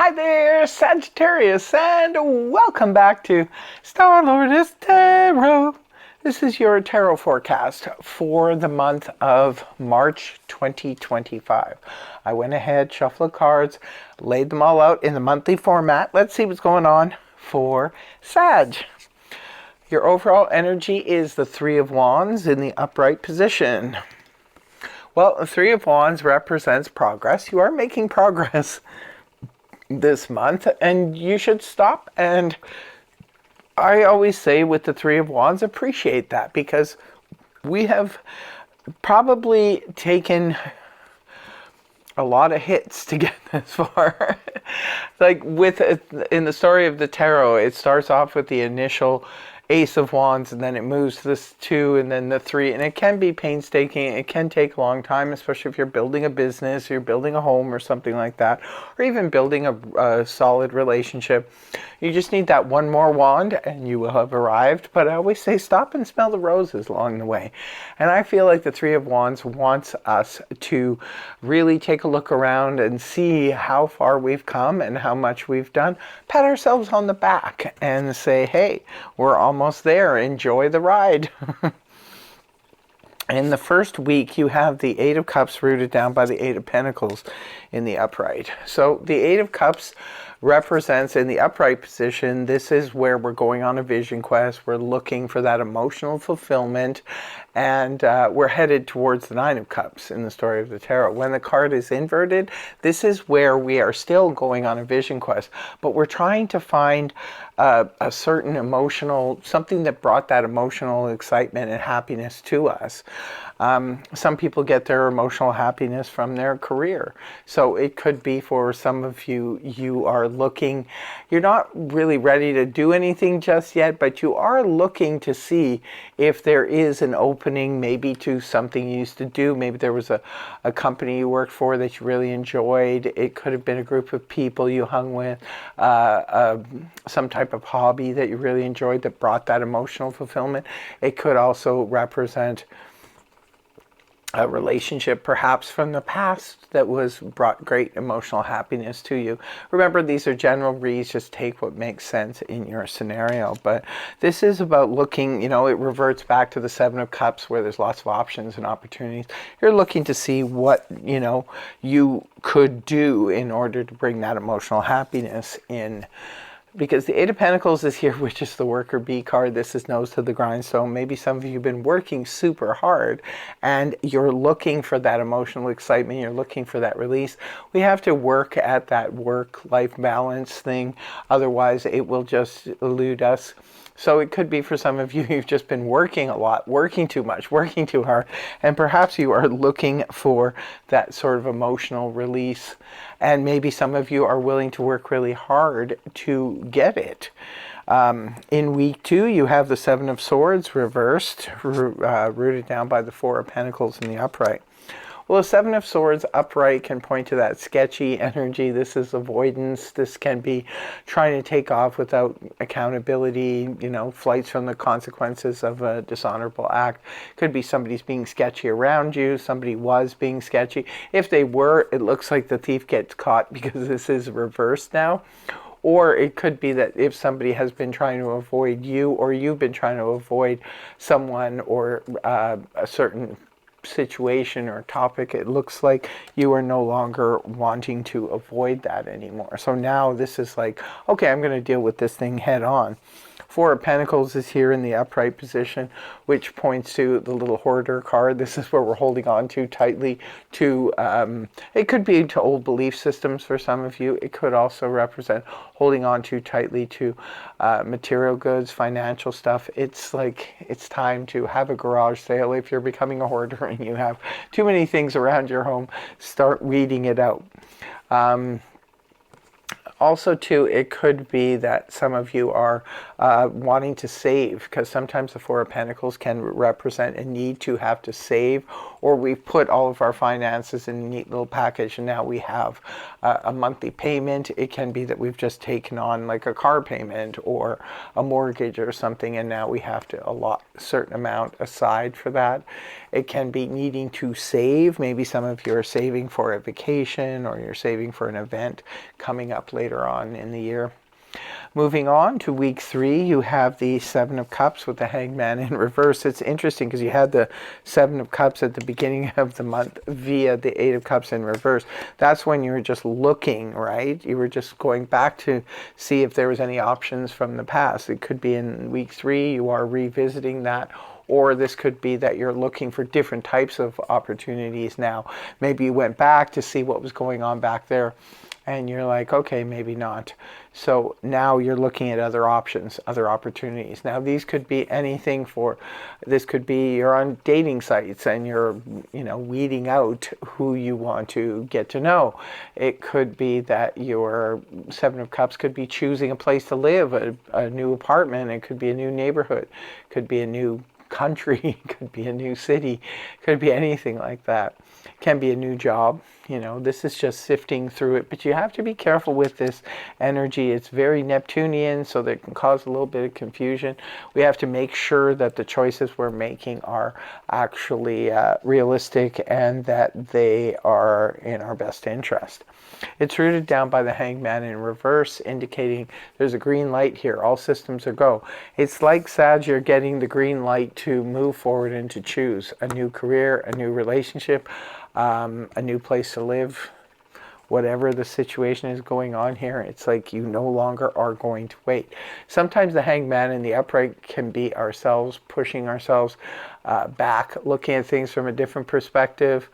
Hi there, Sagittarius, and welcome back to Star-Lord's Tarot. This is your tarot forecast for the month of March 2025. I went ahead, shuffled cards, laid them all out in the monthly format. Let's see what's going on for Sag. Your overall energy is the Three of Wands in the upright position. Well, the Three of Wands represents progress. You are making progress this month, and you should stop. And I always say with the Three of Wands, appreciate that, because we have probably taken a lot of hits to get this far. Like in the story of the tarot, it starts off with the initial Ace of Wands, and then it moves to this 2 and then the 3, and it can be painstaking. It can take a long time, especially if you're building a business, you're building a home or something like that, or even building a solid relationship. You just need that one more wand and you will have arrived. But I always say stop and smell the roses along the way. And I feel like the Three of Wands wants us to really take a look around and see how far we've come and how much we've done. Pat ourselves on the back and say, hey, we're almost there. Enjoy the ride. In the first week, you have the Eight of Cups rooted down by the Eight of Pentacles in the upright. So the Eight of Cups represents, in the upright position, this is where we're going on a vision quest. We're looking for that emotional fulfillment, and we're headed towards the Nine of Cups in the story of the tarot. When the card is inverted, this is where we are still going on a vision quest, but we're trying to find a certain emotional, something that brought that emotional excitement and happiness to us. Some people get their emotional happiness from their career. So it could be for some of you, you are looking, you're not really ready to do anything just yet, but you are looking to see if there is an opening maybe to something you used to do. Maybe there was a company you worked for that you really enjoyed. It could have been a group of people you hung with, some type of hobby that you really enjoyed that brought that emotional fulfillment. It could also represent a relationship perhaps from the past that brought great emotional happiness to you. Remember, these are general reads, just take what makes sense in your scenario. But this is about looking, it reverts back to the Seven of Cups where there's lots of options and opportunities. You're looking to see what, you could do in order to bring that emotional happiness in. Because the Eight of Pentacles is here, which is the worker bee card. This is nose to the grindstone. Maybe some of you have been working super hard and you're looking for that emotional excitement. You're looking for that release. We have to work at that work-life balance thing. Otherwise, it will just elude us. So it could be for some of you, you've just been working a lot, working too much, working too hard, and perhaps you are looking for that sort of emotional release. And maybe some of you are willing to work really hard to get it. In week 2, you have the Seven of Swords reversed, rooted down by the Four of Pentacles in the upright. Well, the Seven of Swords upright can point to that sketchy energy. This is avoidance. This can be trying to take off without accountability, flights from the consequences of a dishonorable act. Could be somebody's being sketchy around you. Somebody was being sketchy. If they were, it looks like the thief gets caught because this is reversed now. Or it could be that if somebody has been trying to avoid you, or you've been trying to avoid someone or a certain situation or topic, it looks like you are no longer wanting to avoid that anymore. So now this is like, okay, I'm going to deal with this thing head on. Four of Pentacles is here in the upright position, which points to the little hoarder card. This is where we're holding on to tightly to, it could be to old belief systems for some of you. It could also represent holding on to tightly to material goods, financial stuff. It's like, it's time to have a garage sale. If you're becoming a hoarder and you have too many things around your home, start weeding it out. Also, too, it could be that some of you are wanting to save, because sometimes the Four of Pentacles can represent a need to have to save or we've put all of our finances in a neat little package and now we have a monthly payment. It can be that we've just taken on like a car payment or a mortgage or something, and now we have to allot a certain amount aside for that. It can be needing to save. Maybe some of you are saving for a vacation, or you're saving for an event coming up later on in the year. Moving on to week 3, you have the 7 of Cups with the Hangman in reverse. It's interesting because you had the 7 of Cups at the beginning of the month via the 8 of Cups in reverse. That's when you were just looking, right? You were just going back to see if there was any options from the past. It could be in week 3, you are revisiting that, or this could be that you're looking for different types of opportunities now. Maybe you went back to see what was going on back there, and you're like, okay, maybe not. So now you're looking at other options, other opportunities. Now these could be anything this could be you're on dating sites and you're, weeding out who you want to get to know. It could be that your 7 of Cups could be choosing a place to live, a new apartment. It could be a new neighborhood, could be a new country, could be a new city, could be anything like that. Can be a new job. This is just sifting through it, but you have to be careful with this energy. It's very Neptunian, so that can cause a little bit of confusion. We have to make sure that the choices we're making are actually realistic and that they are in our best interest. It's rooted down by the Hangman in reverse, indicating there's a green light here. All systems are go. It's like, Sag, you're getting the green light to move forward and to choose a new career, a new relationship, a new place to live. Whatever the situation is going on here, it's like you no longer are going to wait. Sometimes the Hangman in the upright can be ourselves, pushing ourselves back, looking at things from a different perspective.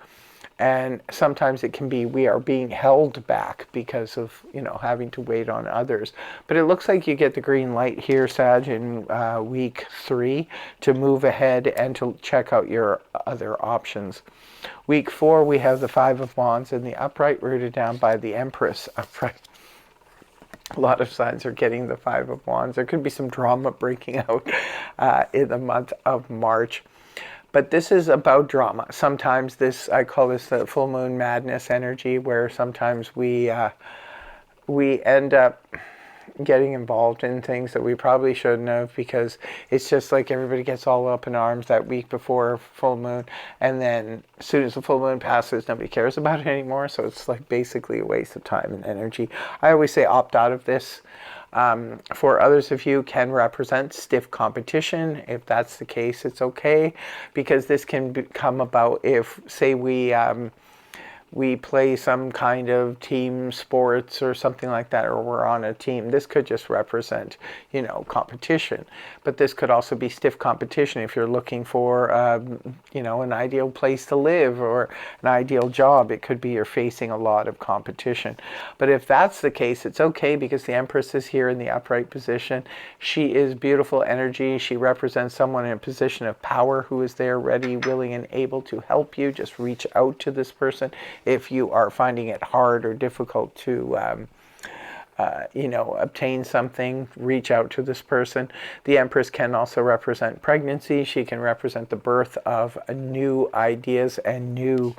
And sometimes it can be we are being held back because of, having to wait on others. But it looks like you get the green light here, Sag, in week 3 to move ahead and to check out your other options. Week 4, we have the 5 of Wands in the upright, rooted down by the Empress upright. A lot of signs are getting the 5 of Wands. There could be some drama breaking out in the month of March. But this is about drama. Sometimes I call this the full moon madness energy, where sometimes we end up getting involved in things that we probably shouldn't have, because it's just like everybody gets all up in arms that week before full moon, and then as soon as the full moon passes, nobody cares about it anymore. So it's like basically a waste of time and energy. I always say opt out of this. For others of you, can represent stiff competition. If that's the case, it's okay, because this can come about if, say, we play some kind of team sports or something like that, or we're on a team. This could just represent, competition. But this could also be stiff competition if you're looking for, an ideal place to live or an ideal job. It could be you're facing a lot of competition. But if that's the case, it's okay, because the Empress is here in the upright position. She is beautiful energy. She represents someone in a position of power who is there, ready, willing, and able to help you. Just reach out to this person. If you are finding it hard or difficult to, obtain something, reach out to this person. The Empress can also represent pregnancy. She can represent the birth of new ideas and new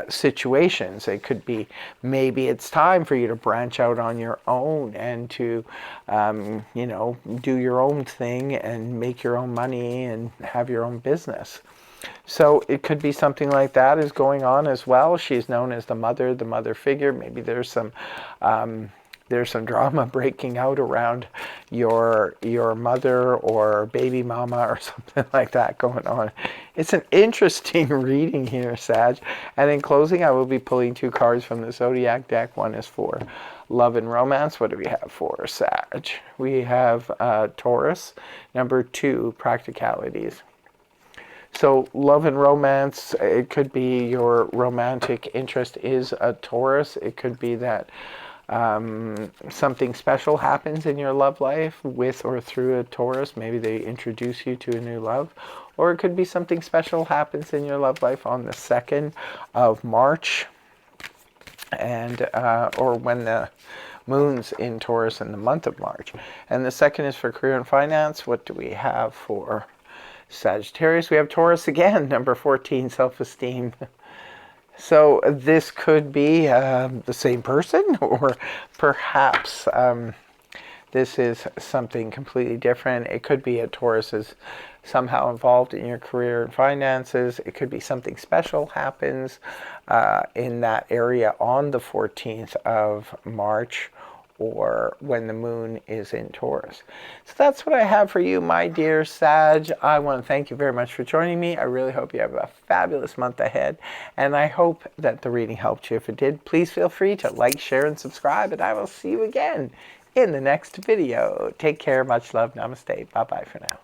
situations. It could be maybe it's time for you to branch out on your own and to, do your own thing and make your own money and have your own business. So it could be something like that is going on as well. She's known as the mother figure. Maybe there's some drama breaking out around your mother or baby mama or something like that going on. It's an interesting reading here, Sag. And in closing, I will be pulling 2 cards from the Zodiac deck. One is for love and romance. What do we have for Sag? We have Taurus. Number 2, practicalities. So love and romance, it could be your romantic interest is a Taurus. It could be that something special happens in your love life with or through a Taurus. Maybe they introduce you to a new love. Or it could be something special happens in your love life on the 2nd of March. And or when the moon's in Taurus in the month of March. And the 2nd is for career and finance. What do we have for Sagittarius, we have Taurus again, number 14, self-esteem. So this could be the same person, or perhaps this is something completely different. It could be a Taurus is somehow involved in your career and finances. It could be something special happens in that area on the 14th of March, or when the moon is in Taurus. So that's what I have for you, my dear Sag. I want to thank you very much for joining me. I really hope you have a fabulous month ahead, and I hope that the reading helped you. If it did, please feel free to like, share, and subscribe, and I will see you again in the next video. Take care. Much love. Namaste. Bye-bye for now.